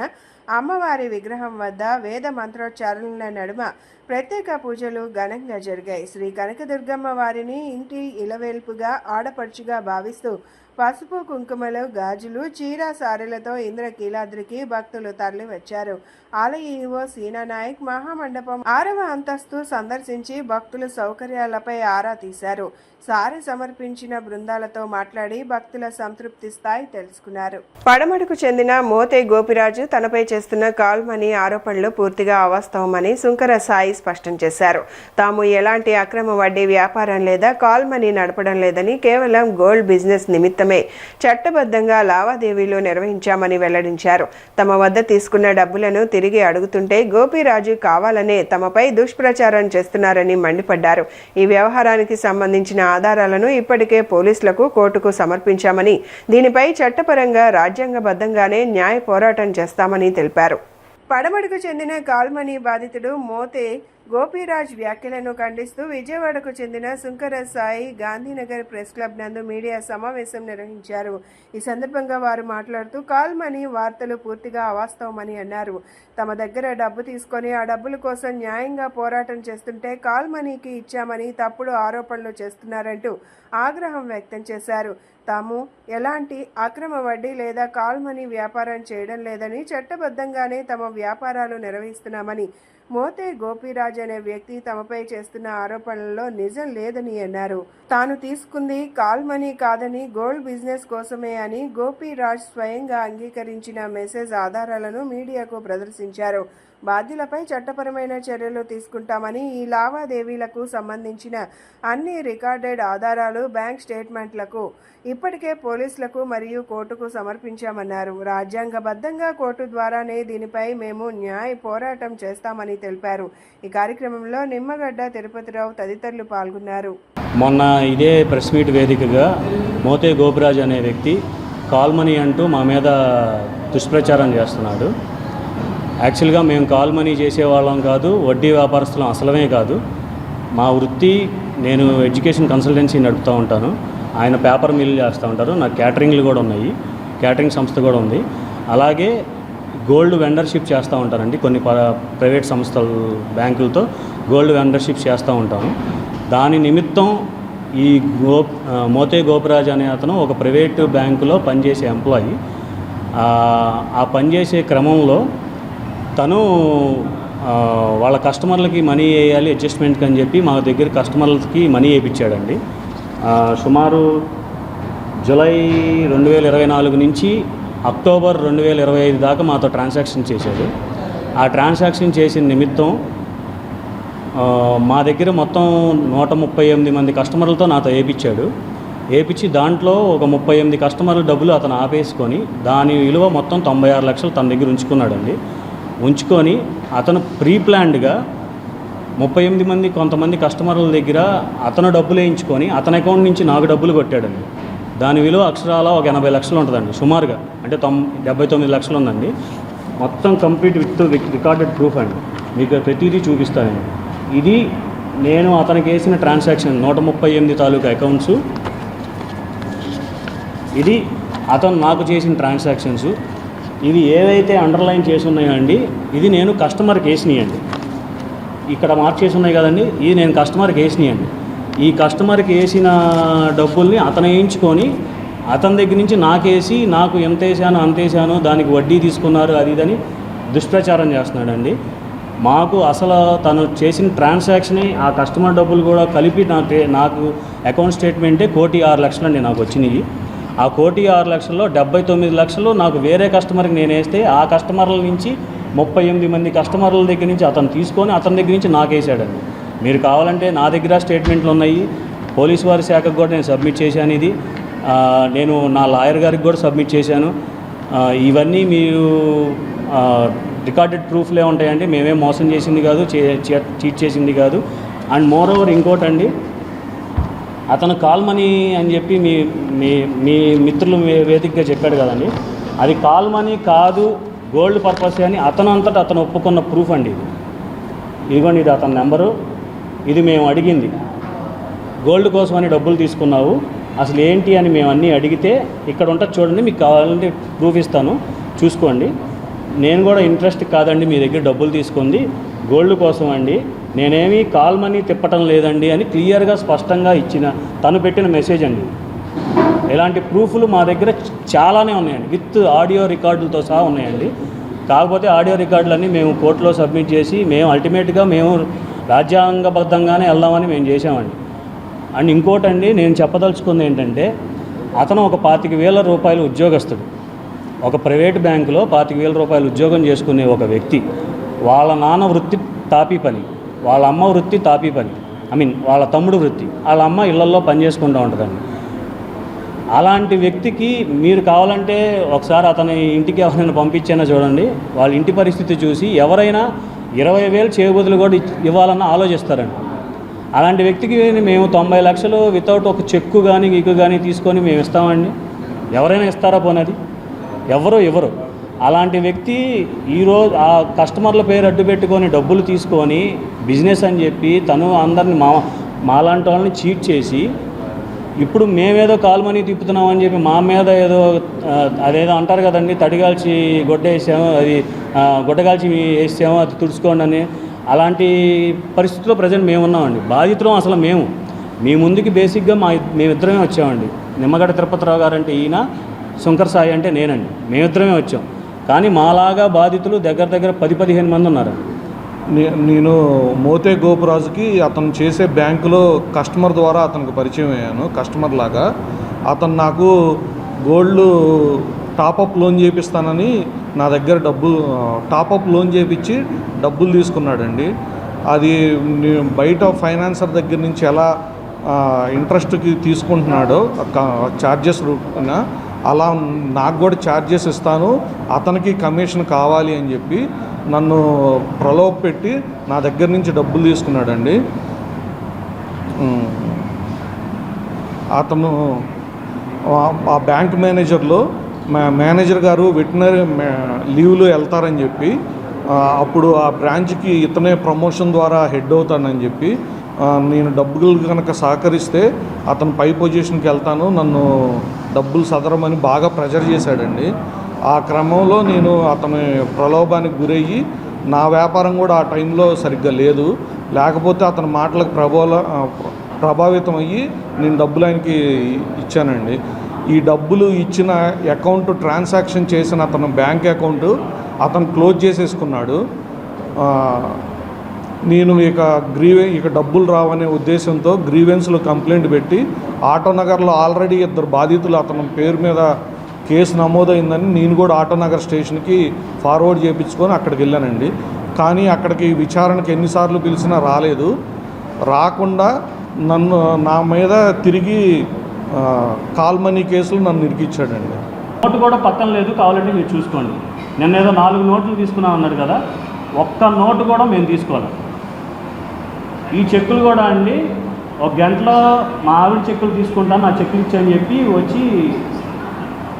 అమ్మవారి విగ్రహం వద్ద వేద మంత్రోచ్చారణల నడుమ ప్రత్యేక పూజలు ఘనంగా జరిగాయి. శ్రీ కనకదుర్గమ్మ వారిని ఇంటి ఇలవేల్పుగా, ఆడపడుచుగా భావిస్తూ పసుపు, కుంకుమలు, గాజులు, చీర, సారెలతో ఇంద్రకీలాద్రికి భక్తులు తరలి వచ్చారు. ఆలయ ఈవో సీనా నాయక్ మహామండపం 6వ అంతస్తు సందర్శించి భక్తుల సౌకర్యాలపై ఆరా తీశారు. సారె సమర్పించిన బృందాలతో మాట్లాడి భక్తుల సంతృప్తి స్థాయి తెలుసుకున్నారు. పడమడుకు చెందిన మోతే గోపిరాజు తనపై చేస్తున్న కాల్ మనీ ఆరోపణలు పూర్తిగా అవాస్తవమని సుంకర సాయి స్పష్టం చేశారు. తాము ఎలాంటి అక్రమ వడ్డీ వ్యాపారం లేదా కాల్ మనీ నడపడం లేదని, కేవలం గోల్డ్ బిజినెస్ నిమిత్తమే చట్టబద్ధంగా లావాదేవీలు నిర్వహించామని వెల్లడించారు. తమ వద్ద తీసుకున్న డబ్బులను తిరిగి అడుగుతుంటే గోపిరాజు కావాలనే తమపై దుష్ప్రచారం చేస్తున్నారని మండిపడ్డారు. ఈ వ్యవహారానికి సంబంధించిన ఆధారాలను ఇప్పటికే పోలీసులకు, కోర్టుకు సమర్పించామని, దీనిపై చట్టపరంగా రాజ్యాంగబద్ధంగానే న్యాయ పోరాటం చేస్తామని తెలిపారు. పడమడుకు చెందిన కాల్మనీ బాధితుడు మోతే గోపిరాజ్ వ్యాఖ్యలను ఖండిస్తూ విజయవాడకు చెందిన సుంకర సాయి గాంధీనగర్ ప్రెస్ క్లబ్ నందు మీడియా సమావేశం నిర్వహించారు. ఈ సందర్భంగా వారు మాట్లాడుతూ కాల్ మనీ వార్తలు పూర్తిగా అవాస్తవమని అన్నారు. తమ దగ్గర డబ్బు తీసుకొని ఆ డబ్బుల కోసం న్యాయంగా పోరాటం చేస్తుంటే కాల్ మనీకి ఇచ్చామని తప్పుడు ఆరోపణలు చేస్తున్నారంటూ ఆగ్రహం వ్యక్తం చేశారు. తాము ఎలాంటి అక్రమ వడ్డీ లేదా కాల్ మనీ వ్యాపారం చేయడం లేదని, చట్టబద్ధంగానే తమ వ్యాపారాలు నిర్వహిస్తున్నామని, మోతే గోపిరాజ్ అనే వ్యక్తి తమపై చేస్తున్న ఆరోపణలలో నిజం లేదని అన్నారు. తాను తీసుకుంది కాల్ మనీ కాదని, గోల్డ్ బిజినెస్ కోసమే అని గోపిరాజ్ స్వయంగా అంగీకరించిన మెసేజ్ ఆధారాలను మీడియాకు ప్రదర్శించారు. బాధ్యులపై చట్టపరమైన చర్యలు తీసుకుంటామని, ఈ లావాదేవీలకు సంబంధించిన అన్ని రికార్డెడ్ ఆధారాలు, బ్యాంక్ స్టేట్మెంట్లకు ఇప్పటికే పోలీసులకు మరియు కోర్టుకు సమర్పించామన్నారు. రాజ్యాంగబద్ధంగా కోర్టు ద్వారానే దీనిపై మేము న్యాయ పోరాటం చేస్తామని తెలిపారు. ఈ కార్యక్రమంలో నిమ్మగడ్డ తిరుపతిరావు తదితరులు పాల్గొన్నారు. మొన్న ఇదే ప్రెస్ మీట్ వేదికగా మోతే గోపిరాజ్ అనే వ్యక్తి కాల్ మనీ అంటూ మా మీద దుష్ప్రచారం చేస్తున్నాడు. యాక్చువల్గా మేము కాల్ మనీ చేసేవాళ్ళం కాదు, వడ్డీ వ్యాపారస్తులం అసలమే కాదు. మా వృత్తి, నేను ఎడ్యుకేషన్ కన్సల్టెన్సీ నడుపుతూ ఉంటాను, ఆయన పేపర్ మిల్ చేస్తూ ఉంటారు. నాకు క్యాటరింగ్లు కూడా ఉన్నాయి, క్యాటరింగ్ సంస్థ కూడా ఉంది. అలాగే గోల్డ్ వెండర్షిప్ చేస్తూ ఉంటానండి. కొన్ని ప్రైవేట్ సంస్థలు, బ్యాంకులతో గోల్డ్ వెండర్షిప్ చేస్తూ ఉంటాను. దాని నిమిత్తం ఈ మోతే గోపిరాజ్ అనే అతను ఒక ప్రైవేటు బ్యాంకులో పనిచేసే ఎంప్లాయీ. ఆ పనిచేసే క్రమంలో తను వాళ్ళ కస్టమర్లకి మనీ వేయాలి అడ్జస్ట్మెంట్కి అని చెప్పి మా దగ్గర కస్టమర్లకి మనీ వేయించాడండి. సుమారు జూలై 2024 నుంచి అక్టోబర్ 2025 దాకా మాతో ట్రాన్సాక్షన్ చేశాడు. ఆ ట్రాన్సాక్షన్ చేసిన నిమిత్తం మా దగ్గర మొత్తం 138 మంది కస్టమర్లతో నాతో వేయించి దాంట్లో ఒక 38 కస్టమర్ల డబ్బులు అతను ఆపేసుకొని దాని విలువ మొత్తం 96 లక్షలు తన దగ్గర ఉంచుకున్నాడండి. ఉంచుకొని అతను ప్రీ ప్లాన్డ్గా 38 మంది కొంతమంది కస్టమర్ల దగ్గర అతను డబ్బులు వేయించుకొని అతని అకౌంట్ నుంచి నాకు డబ్బులు కొట్టాడండి. దాని విలువ అక్షరాల ఒక 80 లక్షలు ఉంటుందండి సుమారుగా, అంటే 79 లక్షలు ఉందండి. మొత్తం కంప్లీట్ విత్ రికార్డెడ్ ప్రూఫ్ అండి. మీకు ప్రతిదీ చూపిస్తాను. ఇది నేను అతనికి వేసిన ట్రాన్సాక్షన్ 138 తాలూకా అకౌంట్స్. ఇది అతను నాకు చేసిన ట్రాన్సాక్షన్స్. ఇవి ఏవైతే అండర్లైన్ చేసి ఉన్నాయో అండి, ఇది నేను కస్టమర్కి వేసినాయండి. ఇక్కడ మార్చేసి ఉన్నాయి కదండి, ఇది నేను కస్టమర్కి వేసినాయండి. ఈ కస్టమర్కి వేసిన డబ్బుల్ని అతను వేయించుకొని అతని దగ్గర నుంచి నాకేసి నాకు ఎంత వేసాను అంత వేసాను, దానికి వడ్డీ తీసుకున్నారు అది ఇదని దుష్ప్రచారం చేస్తున్నాడండి. మాకు అసలు తను చేసిన ట్రాన్సాక్షనే ఆ కస్టమర్ డబ్బులు కూడా కలిపి నాకు అకౌంట్ స్టేట్మెంటే 1,06,00,000 అండి నాకు వచ్చినాయి. ఆ 1,06,00,000లో 79 లక్షలు నాకు వేరే కస్టమర్కి నేను వేస్తే ఆ కస్టమర్ల నుంచి 38 మంది కస్టమర్ల దగ్గర నుంచి అతను తీసుకొని అతని దగ్గర నుంచి నాకు వేసాడండి. మీరు కావాలంటే నా దగ్గర స్టేట్మెంట్లు ఉన్నాయి, పోలీసు వారి శాఖకు కూడా నేను సబ్మిట్ చేశాను. ఇది నేను నా లాయర్ గారికి కూడా సబ్మిట్ చేశాను. ఇవన్నీ మీరు రికార్డెడ్ ప్రూఫ్లే ఉంటాయండి. మేమేం మోసం చేసింది కాదు, చీట్ చేసింది కాదు. అండ్ మోర్ ఓవర్ ఇంకోటండి, అతను కాల్ మనీ అని చెప్పి మీ మీ మీ మిత్రులు వేదికగా చెప్పాడు కదండి, అది కాల్ మనీ కాదు, గోల్డ్ పర్పస్ అని అతను ఒప్పుకున్న ప్రూఫ్ అండి ఇది. ఇదిగోండి, ఇది అతని నెంబరు. ఇది మేము అడిగింది, గోల్డ్ కోసం అని డబ్బులు తీసుకున్నావు అసలు ఏంటి అని మేము అన్నీ అడిగితే ఇక్కడ ఉంటుంది చూడండి, మీకు కావాలంటే ప్రూఫ్ ఇస్తాను చూసుకోండి. నేను కూడా ఇంట్రెస్ట్ కాదండి మీ దగ్గర డబ్బులు తీసుకుంది, గోల్డ్ కోసం అండి, నేనేమీ కాల్ మనీ తిప్పటం లేదండి అని క్లియర్గా స్పష్టంగా ఇచ్చిన తను పెట్టిన మెసేజ్ అండి. ఇలాంటి ప్రూఫ్లు మా దగ్గర చాలానే ఉన్నాయండి, విత్ ఆడియో రికార్డులతో సహా ఉన్నాయండి. కాకపోతే ఆడియో రికార్డులన్నీ మేము కోర్టులో సబ్మిట్ చేసి మేము అల్టిమేట్గా మేము రాజ్యాంగబద్ధంగానే వెళ్దామని మేము చేసామండి. అండ్ ఇంకోటండి, నేను చెప్పదలుచుకుంది ఏంటంటే, అతను ఒక 25,000 రూపాయలు ఉద్యోగస్తుడు, ఒక ప్రైవేట్ బ్యాంకులో 25,000 రూపాయలు ఉద్యోగం చేసుకునే ఒక వ్యక్తి. వాళ్ళ నాన్న వృత్తి తాపీ పని, వాళ్ళ అమ్మ వృత్తి తాపీ పని, వాళ్ళ తమ్ముడు వృత్తి, వాళ్ళ అమ్మ ఇళ్లల్లో పనిచేసుకుంటూ ఉంటుందండి. అలాంటి వ్యక్తికి మీరు కావాలంటే ఒకసారి అతని ఇంటికి ఎవరైనా పంపించైనా చూడండి, వాళ్ళ ఇంటి పరిస్థితి చూసి ఎవరైనా 20,000 చేయబదులు కూడా ఇవ్వాలన్నా ఆలోచిస్తారండి. అలాంటి వ్యక్తికి మేము 90 లక్షలు వితౌట్ ఒక చెక్కు కానీ గీకు కానీ తీసుకొని మేము ఇస్తామండి? ఎవరైనా ఇస్తారా? పోనది ఎవరు ఇవ్వరు. అలాంటి వ్యక్తి ఈరోజు ఆ కస్టమర్ల పేరు అడ్డు పెట్టుకొని డబ్బులు తీసుకొని బిజినెస్ అని చెప్పి తను అందరిని మాలాంటి వాళ్ళని చీట్ చేసి ఇప్పుడు మేమేదో కాల్ మనీ తిప్పుతున్నామని చెప్పి మా మీద ఏదో అదేదో అంటారు కదండి, తడిగాల్చి గొడ్డేసాము, అది గొడ్డగాల్చి వేసాము, అది తుడుచుకోండి అని. అలాంటి పరిస్థితుల్లో ప్రజెంట్ మేము ఉన్నామండి. బాధితులం అసలు మేము. మీ ముందుకి బేసిక్గా మేమిద్దరమే వచ్చామండి. నిమ్మగడ్డ తిరుపతిరావు గారు అంటే ఈయన, శంకర్ సాయి అంటే నేనండి. మేమిద్దరమే వచ్చాం. కానీ మాలాగా బాధితులు దగ్గర 10-15 మంది ఉన్నారు. నేను మోతే గోపురాజుకి అతను చేసే బ్యాంకులో కస్టమర్ ద్వారా అతనికి పరిచయం అయ్యాను. కస్టమర్ లాగా అతను నాకు గోల్డ్ టాపప్ లోన్ చేపిస్తానని నా దగ్గర టాపప్ లోన్ చేపించి డబ్బులు తీసుకున్నాడండి. అది బయట ఫైనాన్సర్ దగ్గర నుంచి ఎలా ఇంట్రెస్ట్కి తీసుకుంటున్నాడో ఛార్జెస్ రూపంగా అలా నాకు కూడా ఛార్జెస్ ఇస్తాను, అతనికి కమిషన్ కావాలి అని చెప్పి నన్ను ప్రలోభ పెట్టి నా దగ్గర నుంచి డబ్బులు తీసుకున్నాడండి. అతను ఆ బ్యాంక్ మేనేజర్లో మేనేజర్ గారు వెటనరీ లీవ్లో వెళ్తారని చెప్పి అప్పుడు ఆ బ్రాంచ్కి ఇతనే ప్రమోషన్ ద్వారా హెడ్ అవుతానని చెప్పి నేను డబ్బులు కనుక సహకరిస్తే అతను పై పొజిషన్కి వెళ్తాను, నన్ను డబ్బులు సదరమని బాగా ప్రెజర్ చేశాడండి. ఆ క్రమంలో నేను అతని ప్రలోభానికి గురయ్యి నా వ్యాపారం కూడా ఆ టైంలో సరిగ్గా లేదు, లేకపోతే అతని మాటలకు ప్రభావితం అయ్యి నేను డబ్బులు ఆయనకి ఇచ్చానండి. ఈ డబ్బులు ఇచ్చిన అకౌంట్ ట్రాన్సాక్షన్ చేసిన అతను బ్యాంక్ అకౌంట్ అతను క్లోజ్ చేసేసుకున్నాడు. నేను ఇక డబ్బులు రావనే ఉద్దేశంతో గ్రీవెన్స్లో కంప్లైంట్ పెట్టి ఆటోనగర్లో ఆల్రెడీ 2 బాధితులు అతని పేరు మీద కేసు నమోదైందని నేను కూడా ఆటోనగర్ స్టేషన్కి ఫార్వర్డ్ చేయించుకొని అక్కడికి వెళ్ళానండి. కానీ అక్కడికి విచారణకి ఎన్నిసార్లు పిలిచినా రాలేదు. రాకుండా నా మీద తిరిగి కాల్ మనీ కేసులు నన్ను ఇరికిచ్చాడండి. నోటు కూడా పక్కన లేదు, కావాలంటే మీరు చూసుకోండి. నిన్న ఏదో 4 నోట్లు తీసుకున్నాం అన్నాడు కదా, ఒక్క నోటు కూడా మేము తీసుకోవాలి. ఈ చెక్కులు కూడా అండి, 1 గంటలో మా ఆవిడ చెక్కులు తీసుకుంటాను, ఆ చెక్కులు ఇచ్చని చెప్పి వచ్చి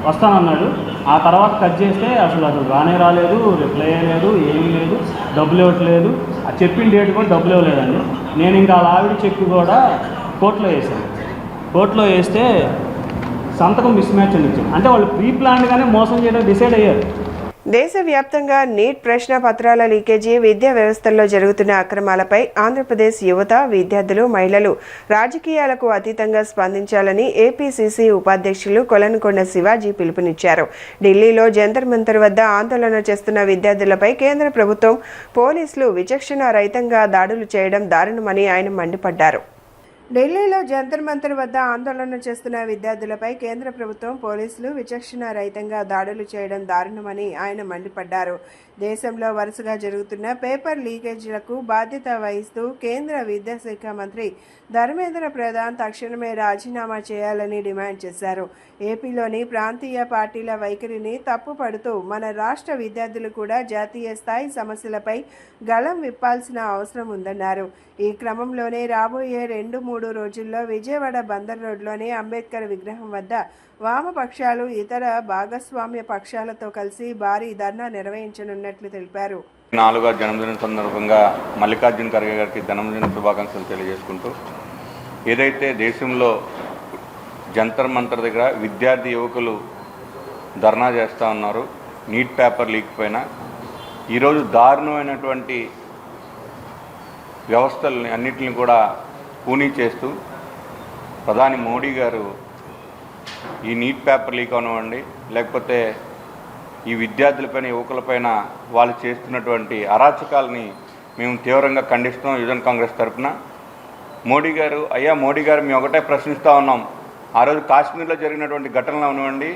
వస్తానన్నాడు. ఆ తర్వాత కట్ చేస్తే అసలు రానే రాలేదు, రిప్లై అయ్యలేదు, ఏమీ లేదు, డబ్బులు ఇవ్వట్లేదు. ఆ చెప్పిన డేట్ కూడా డబ్బులు ఇవ్వలేదండి. నేను ఇంకా ఆవిడ చెక్కు కూడా కోర్టులో వేసాను. కోర్టులో వేస్తే సంతకం మిస్ మ్యాచ్ అని ఇచ్చాను. అంటే వాళ్ళు ప్రీ ప్లాన్గానే మోసం చేయడం డిసైడ్ అయ్యారు. దేశవ్యాప్తంగా నీట్ ప్రశ్న పత్రాల లీకేజీ, విద్యా వ్యవస్థల్లో జరుగుతున్న అక్రమాలపై ఆంధ్రప్రదేశ్ యువత, విద్యార్థులు, మహిళలు రాజకీయాలకు అతీతంగా స్పందించాలని ఏపీసీసీ ఉపాధ్యక్షులు కొలనుకొండ శివాజీ పిలుపునిచ్చారు. ఢిల్లీలో జంతర్ మంతర్ వద్ద ఆందోళన చేస్తున్న విద్యార్థులపై కేంద్ర ప్రభుత్వం, పోలీసులు విచక్షణ రహితంగా దాడులు చేయడం దారుణమని ఆయన మండిపడ్డారు. ఢిల్లీలో జంతర్ మంతర్ వద్ద ఆందోళన చేస్తున్న విద్యార్థులపై కేంద్ర ప్రభుత్వం, పోలీసులు విచక్షణ రహితంగా దాడులు చేయడం దారుణమని ఆయన మండిపడ్డారు. దేశంలో వరుసగా జరుగుతున్న పేపర్ లీకేజీలకు బాధ్యత వహిస్తూ కేంద్ర విద్యాశాఖ మంత్రి ధర్మేంద్ర ప్రధాన్ తక్షణమే రాజీనామా చేయాలని డిమాండ్ చేశారు. ఏపీలోని ప్రాంతీయ పార్టీల వైఖరిని తప్పుపడుతూ మన రాష్ట్ర విద్యార్థులు కూడా జాతీయ స్థాయి సమస్యలపై గళం విప్పాల్సిన అవసరం ఉందన్నారు. ఈ క్రమంలోనే రాబోయే 2-3 రోజుల్లో విజయవాడ బందర్ రోడ్లోని అంబేద్కర్ విగ్రహం వద్ద వామపక్షాలు, ఇతర భాగస్వామ్య పక్షాలతో కలిసి భారీ ధర్నా నిర్వహించనున్నట్లు తెలిపారు. 4వ జన్మదినం సందర్భంగా మల్లికార్జున ఖర్గే గారికి జన్మదిన శుభాకాంక్షలు తెలియజేసుకుంటూ, ఏదైతే దేశంలో జంతర్ మంతర్ దగ్గర విద్యార్థి యువకులు ధర్నా చేస్తూ ఉన్నారు నీట్ పేపర్ లీక్ పైన, ఈరోజు దారుణమైనటువంటి వ్యవస్థల్ని అన్నిటిని కూడా పూనీ చేస్తూ ప్రధాని మోడీ గారు ఈ నీట్ పేపర్ లీక్ అవనివ్వండి, లేకపోతే ఈ విద్యార్థులపైన, యువకులపైన వాళ్ళు చేస్తున్నటువంటి అరాచకాలని మేము తీవ్రంగా ఖండిస్తున్నాం. యువజన కాంగ్రెస్ తరఫున మోడీ గారు మేము ఒకటే ప్రశ్నిస్తూ ఉన్నాం. ఆ రోజు కాశ్మీర్లో జరిగినటువంటి ఘటనలు అవనివ్వండి,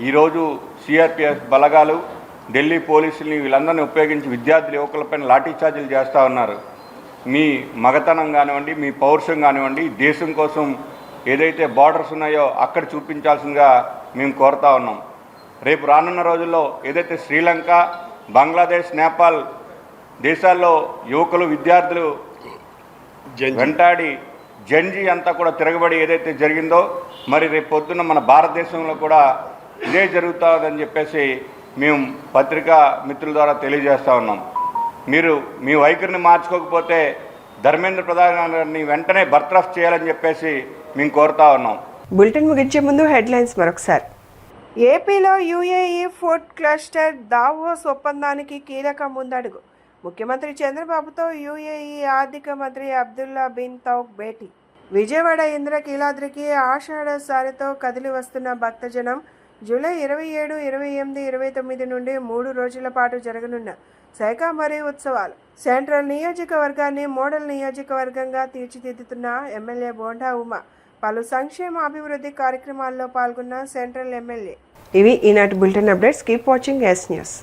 ఈరోజు సిఆర్పిఎఫ్ బలగాలు, ఢిల్లీ పోలీసుల్ని వీళ్ళందరినీ ఉపయోగించి విద్యార్థుల యువకులపైన లాఠీ చార్జీలు చేస్తూ ఉన్నారు. మీ మగతనం కానివ్వండి, మీ పౌరుషం కానివ్వండి, దేశం కోసం ఏదైతే బార్డర్స్ ఉన్నాయో అక్కడ చూపించాల్సిందిగా మేము కోరుతా ఉన్నాం. రేపు రానున్న రోజుల్లో ఏదైతే శ్రీలంక, బంగ్లాదేశ్, నేపాల్ దేశాల్లో యువకులు, విద్యార్థులు వెంటాడి జంజీ అంతా కూడా తిరగబడి ఏదైతే జరిగిందో, మరి రేపు పొద్దున్న మన భారతదేశంలో కూడా ఇదే జరుగుతుందని చెప్పేసి మేము పత్రికా మిత్రుల ద్వారా తెలియజేస్తూ ఉన్నాం. మీరు మీ వైఖరిని మార్చుకోకపోతే ధర్మేంద్ర ప్రధాన్ గారిని వెంటనే బర్తరఫ్ చేయాలని చెప్పేసి మేము కోరుతా ఉన్నాం. బులెటిన్ ముగించే ముందు హెడ్లైన్స్ మరొకసారి. ఏపీలో యూఏఈ ఫుడ్ క్లస్టర్ దావోస్ ఒప్పందానికి కీలక ముందడుగు. ముఖ్యమంత్రి చంద్రబాబుతో యూఏఈ ఆర్థిక మంత్రి అబ్దుల్లా బిన్ తౌక్ భేటీ. విజయవాడ ఇంద్రకీలాద్రికి ఆషాఢ సారితో కదిలి వస్తున్న భక్తజనం. జూలై 27, 28, 29 నుండి 3 రోజుల పాటు జరగనున్న శాకాంబరి ఉత్సవాలు. సెంట్రల్ నియోజకవర్గాన్ని మోడల్ నియోజకవర్గంగా తీర్చిదిద్దుతున్న ఎమ్మెల్యే బోండా ఉమ. పలు సంక్షేమ అభివృద్ధి కార్యక్రమాల్లో పాల్గొన్న సెంట్రల్ ఎమ్మెల్యే. ఇవి ఈనాటి bulletin updates. Keep watching yes news.